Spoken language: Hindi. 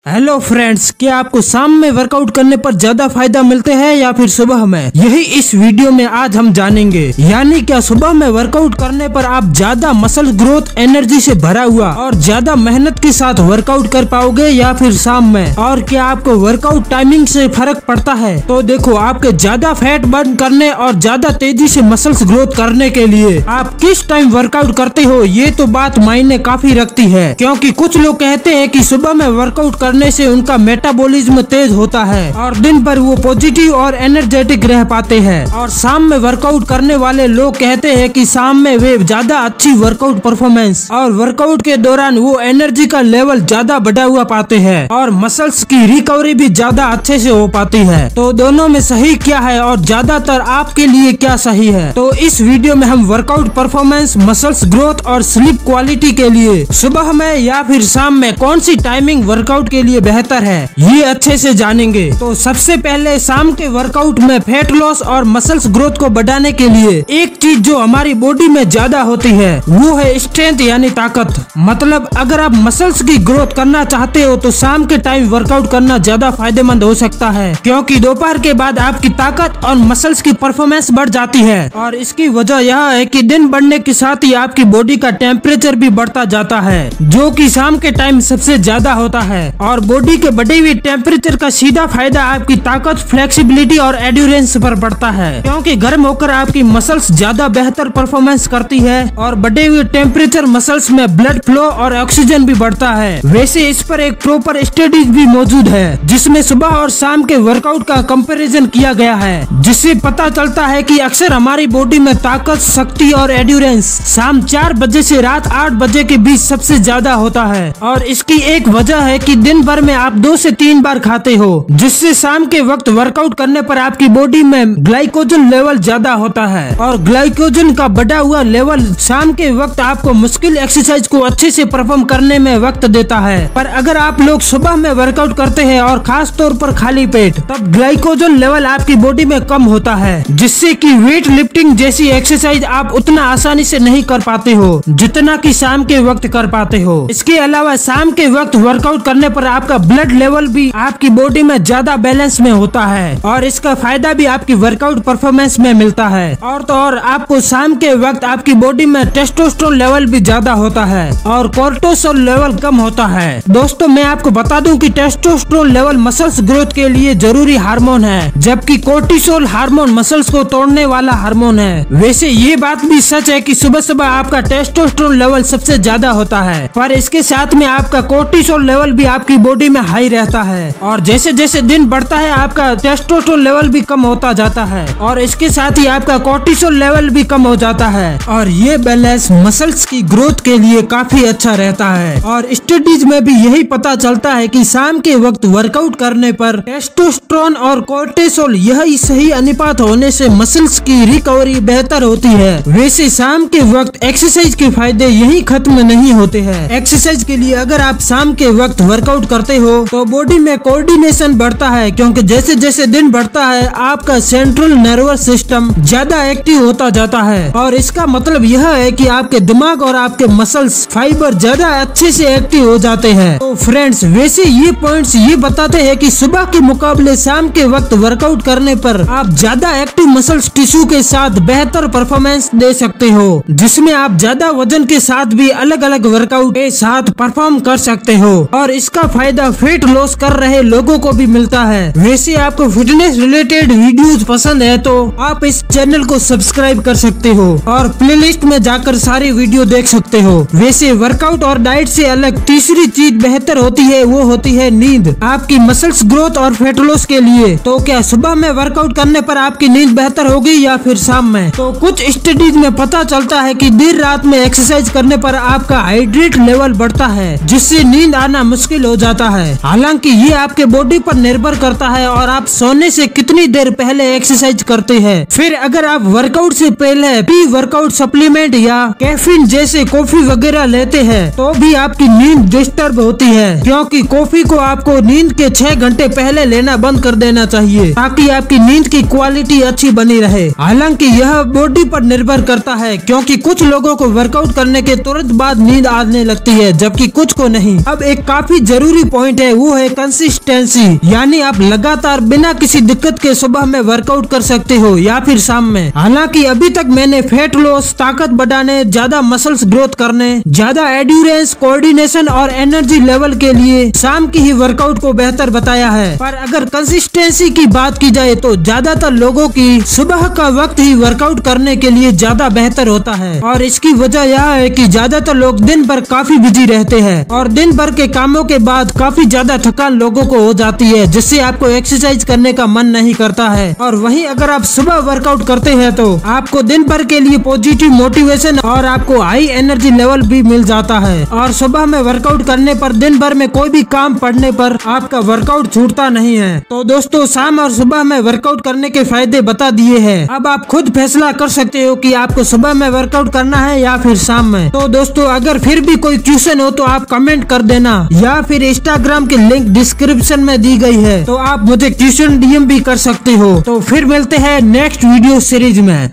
हेलो फ्रेंड्स, क्या आपको शाम में वर्कआउट करने पर ज्यादा फायदा मिलते हैं या फिर सुबह में? यही इस वीडियो में आज हम जानेंगे। यानी क्या सुबह में वर्कआउट करने पर आप ज्यादा मसल ग्रोथ एनर्जी से भरा हुआ और ज्यादा मेहनत के साथ वर्कआउट कर पाओगे या फिर शाम में? और क्या आपको वर्कआउट टाइमिंग से फर्क पड़ता है? तो देखो, आपके ज्यादा फैट बर्न करने और ज्यादा तेजी से मसल्स ग्रोथ करने के लिए आप किस टाइम वर्कआउट करते हो, ये तो बात मायने काफी रखती है। क्योंकि कुछ लोग कहते हैं कि सुबह में वर्कआउट करने से उनका मेटाबॉलिज्म तेज होता है और दिन भर वो पॉजिटिव और एनर्जेटिक रह पाते हैं, और शाम में वर्कआउट करने वाले लोग कहते हैं कि शाम में वे ज्यादा अच्छी वर्कआउट परफॉर्मेंस और वर्कआउट के दौरान वो एनर्जी का लेवल ज्यादा बढ़ा हुआ पाते हैं और मसल्स की रिकवरी भी ज्यादा अच्छे से हो पाती है। तो दोनों में सही क्या है और ज्यादातर आपके लिए क्या सही है, तो इस वीडियो में हम वर्कआउट परफॉर्मेंस, मसल्स ग्रोथ और स्लीप क्वालिटी के लिए सुबह में या फिर शाम में कौन सी टाइमिंग वर्कआउट के लिए बेहतर है, ये अच्छे से जानेंगे। तो सबसे पहले शाम के वर्कआउट में फैट लॉस और मसल्स ग्रोथ को बढ़ाने के लिए एक चीज जो हमारी बॉडी में ज्यादा होती है वो है स्ट्रेंथ यानी ताकत। मतलब अगर आप मसल्स की ग्रोथ करना चाहते हो तो शाम के टाइम वर्कआउट करना ज्यादा फायदेमंद हो सकता है, क्योंकि दोपहर के बाद आपकी ताकत और मसल्स की परफॉर्मेंस बढ़ जाती है। और इसकी वजह यह है कि दिन बढ़ने के साथ ही आपकी बॉडी का टेम्परेचर भी बढ़ता जाता है, जो कि शाम के टाइम सबसे ज्यादा होता है। और बॉडी के बढ़े हुए टेम्परेचर का सीधा फायदा आपकी ताकत, फ्लेक्सिबिलिटी और एड्योरेंस पर पड़ता है, क्योंकि गर्म होकर आपकी मसल्स ज्यादा बेहतर परफॉर्मेंस करती है और बढ़े हुए टेम्परेचर मसल्स में ब्लड फ्लो और ऑक्सीजन भी बढ़ता है। वैसे इस पर एक प्रॉपर स्टडीज भी मौजूद है जिसमें सुबह और शाम के वर्कआउट का कंपैरिजन किया गया है, जिससे पता चलता है कि अक्सर हमारी बॉडी में ताकत, शक्ति और एड्योरेंस शाम 4 बजे से रात 8 बजे के बीच सबसे ज्यादा होता है। और इसकी एक वजह है कि दिन भर में आप 2 से 3 बार खाते हो, जिससे शाम के वक्त वर्कआउट करने पर आपकी बॉडी में ग्लाइकोजन लेवल ज्यादा होता है और ग्लाइकोजन का बढ़ा हुआ लेवल शाम के वक्त आपको मुश्किल एक्सरसाइज को अच्छे से परफॉर्म करने में वक्त देता है। पर अगर आप लोग सुबह में वर्कआउट करते हैं और खास तौर पर खाली पेट, तब ग्लाइकोजन लेवल आपकी बॉडी में कम होता है, जिससे कि वेट लिफ्टिंग जैसी एक्सरसाइज आप उतना आसानी से नहीं कर पाते हो जितना कि शाम के वक्त कर पाते हो। इसके अलावा शाम के वक्त वर्कआउट करने पर आपका ब्लड लेवल भी आपकी बॉडी में ज्यादा बैलेंस में होता है और इसका फायदा भी आपकी वर्कआउट परफॉर्मेंस में मिलता है। और तो और आपको शाम के वक्त आपकी बॉडी में टेस्टोस्टेरोन लेवल भी ज्यादा होता है और कोर्टिसोल लेवल कम होता है। दोस्तों, मैं आपको बता दूं कि टेस्टोस्टेरोन लेवल मसल्स ग्रोथ के लिए जरूरी हार्मोन है, जबकि कोर्टिसोल हार्मोन मसल्स को तोड़ने वाला हार्मोन है। वैसे ये बात भी सच है कि सुबह सुबह आपका टेस्टोस्टेरोन लेवल सबसे ज्यादा होता है, पर इसके साथ में आपका कोर्टिसोल लेवल भी आपकी बॉडी में हाई रहता है और जैसे जैसे दिन बढ़ता है आपका टेस्टोस्टेरोन लेवल भी कम होता जाता है और इसके साथ ही आपका कोर्टिसोल लेवल भी कम हो जाता है। और ये बैलेंस मसल्स की ग्रोथ के लिए काफी अच्छा रहता है। और स्टडीज में भी यही पता चलता है कि शाम के वक्त वर्कआउट करने पर टेस्टोस्टेरोन और कोर्टिसोल यही सही अनुपात होने से मसल्स की रिकवरी बेहतर होती है। वैसे शाम के वक्त एक्सरसाइज के फायदे यही खत्म नहीं होते हैं। एक्सरसाइज के लिए अगर आप शाम के वक्त वर्कआउट करते हो तो बॉडी में कोऑर्डिनेशन बढ़ता है, क्योंकि जैसे जैसे दिन बढ़ता है आपका सेंट्रल नर्वस सिस्टम ज्यादा एक्टिव होता जाता है और इसका मतलब यह है कि आपके दिमाग और आपके मसल्स फाइबर ज्यादा अच्छे से एक्टिव हो जाते हैं। तो फ्रेंड्स, वैसे ये पॉइंट्स ये बताते हैं कि सुबह के मुकाबले शाम के वक्त वर्कआउट करने पर आप ज्यादा एक्टिव मसल्स टिश्यू के साथ बेहतर परफॉर्मेंस दे सकते हो, जिसमें आप ज्यादा वजन के साथ भी अलग अलग वर्कआउट के साथ परफॉर्म कर सकते हो और इसका फायदा फैट लॉस कर रहे लोगों को भी मिलता है। वैसे आपको फिटनेस रिलेटेड वीडियोस पसंद है तो आप इस चैनल को सब्सक्राइब कर सकते हो और प्लेलिस्ट में जाकर सारी वीडियो देख सकते हो। वैसे वर्कआउट और डाइट से अलग तीसरी चीज बेहतर होती है, वो होती है नींद आपकी मसल्स ग्रोथ और फैट लॉस के लिए। तो क्या सुबह में वर्कआउट करने पर आपकी नींद बेहतर होगी या फिर शाम में? तो कुछ स्टडीज में पता चलता है कि देर रात में एक्सरसाइज करने पर आपका हाइड्रेट लेवल बढ़ता है, जिससे नींद आना मुश्किल हो जाता है। हालांकि ये आपके बॉडी पर निर्भर करता है और आप सोने से कितनी देर पहले एक्सरसाइज करते हैं। फिर अगर आप वर्कआउट से पहले प्री वर्कआउट सप्लीमेंट या कैफीन जैसे कॉफी वगैरह लेते हैं तो भी आपकी नींद डिस्टर्ब होती है, क्योंकि कॉफी को आपको नींद के 6 घंटे पहले लेना बंद कर देना चाहिए ताकि आपकी नींद की क्वालिटी अच्छी बनी रहे। हालांकि यह बॉडी पर निर्भर करता है, क्योंकि कुछ लोगों को वर्कआउट करने के तुरंत बाद नींद आने लगती है जबकि कुछ को नहीं। अब एक काफी जरूरी जरूरी पॉइंट है वो है कंसिस्टेंसी, यानी आप लगातार बिना किसी दिक्कत के सुबह में वर्कआउट कर सकते हो या फिर शाम में। हालांकि अभी तक मैंने फैट लॉस, ताकत बढ़ाने, ज्यादा मसल्स ग्रोथ करने, ज्यादा एड्यूरेंस, कोऑर्डिनेशन और एनर्जी लेवल के लिए शाम की ही वर्कआउट को बेहतर बताया है। पर अगर कंसिस्टेंसी की बात की जाए तो ज्यादातर लोगों की सुबह का वक्त ही वर्कआउट करने के लिए ज्यादा बेहतर होता है। और इसकी वजह यह है कि ज्यादातर लोग दिन भर काफी बिजी रहते हैं और दिन भर के कामों के बाद काफी ज्यादा थकान लोगों को हो जाती है, जिससे आपको एक्सरसाइज करने का मन नहीं करता है। और वहीं अगर आप सुबह वर्कआउट करते हैं तो आपको दिन भर के लिए पॉजिटिव मोटिवेशन और आपको हाई एनर्जी लेवल भी मिल जाता है। और सुबह में वर्कआउट करने पर दिन भर में कोई भी काम पड़ने पर आपका वर्कआउट छूटता नहीं है। तो दोस्तों, शाम और सुबह में वर्कआउट करने के फायदे बता दिए हैं। अब आप खुद फैसला कर सकते हो कि आपको सुबह में वर्कआउट करना है या फिर शाम में। तो दोस्तों, अगर फिर भी कोई क्वेश्चन हो तो आप कमेंट कर देना या फिर इंस्टाग्राम की लिंक डिस्क्रिप्शन में दी गई है, तो आप मुझे क्वेश्चन डीएम भी कर सकते हो। तो फिर मिलते हैं नेक्स्ट वीडियो सीरीज में।